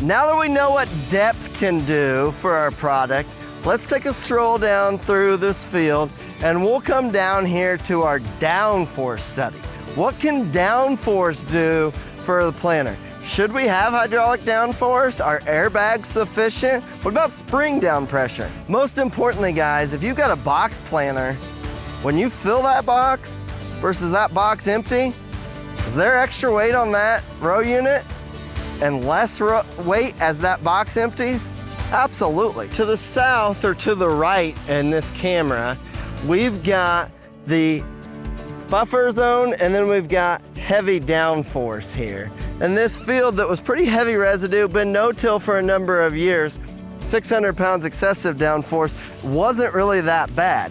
Now that we know what depth can do for our product, let's take a stroll down through this field and we'll come down here to our downforce study. What can downforce do for the planter? Should we have hydraulic downforce? Are airbags sufficient? What about spring down pressure? Most importantly, guys, if you've got a box planter, when you fill that box versus that box empty, is there extra weight on that row unit and less weight as that box empties? Absolutely. To the south or to the right in this camera, we've got the buffer zone and then we've got heavy downforce here. And this field that was pretty heavy residue, been no-till for a number of years, 600 pounds excessive downforce wasn't really that bad.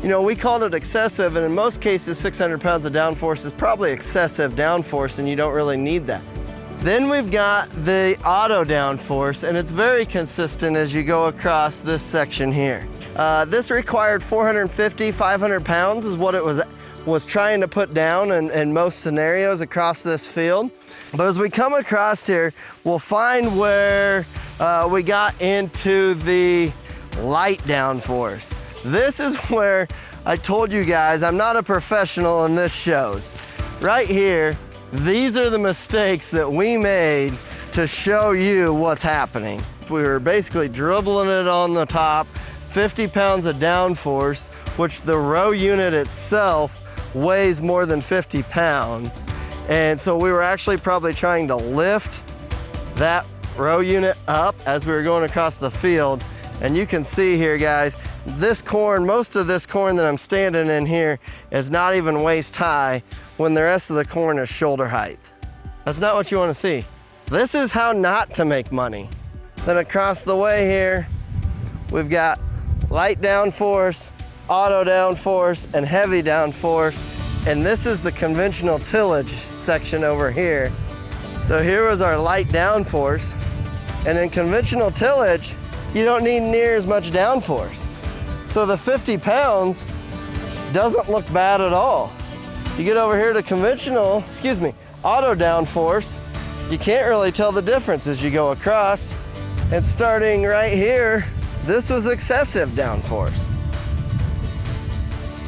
You know, we called it excessive, and in most cases 600 pounds of downforce is probably excessive downforce and you don't really need that. Then we've got the auto downforce, and it's very consistent as you go across this section here. This required 450, 500 pounds is what it was trying to put down in most scenarios across this field. But as we come across here, we'll find where we got into the light downforce. This is where I told you guys I'm not a professional and this shows. Right here, these are the mistakes that we made to show you what's happening. We were basically dribbling it on the top, 50 pounds of downforce, which the row unit itself weighs more than 50 pounds. And so we were actually probably trying to lift that row unit up as we were going across the field. And you can see here, guys, this corn, most of this corn that I'm standing in here is not even waist high when the rest of the corn is shoulder height. That's not what you want to see. This is how not to make money. Then across the way here, we've got light downforce, auto downforce, and heavy downforce. And this is the conventional tillage section over here. So here was our light downforce. And in conventional tillage, you don't need near as much downforce. So the 50 pounds doesn't look bad at all. You get over here to conventional, auto downforce, you can't really tell the difference as you go across. And starting right here, this was excessive downforce.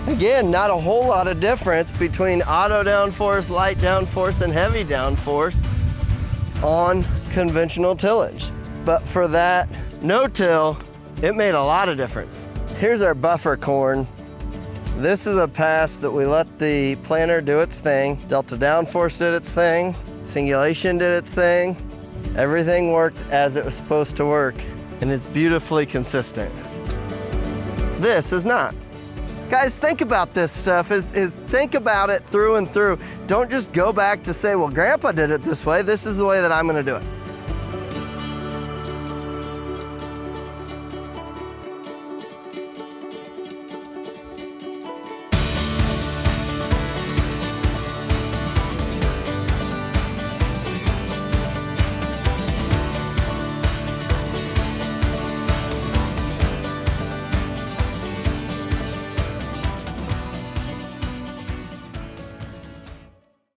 Again, not a whole lot of difference between auto downforce, light downforce, and heavy downforce on conventional tillage. But for that no-till, it made a lot of difference. Here's our buffer corn. This is a pass that we let the planter do its thing. Delta downforce did its thing. Singulation did its thing. Everything worked as it was supposed to work, and it's beautifully consistent. This is not. Guys, think about this stuff, think about it through and through. Don't just go back to say, well, Grandpa did it this way, this is the way that I'm gonna do it.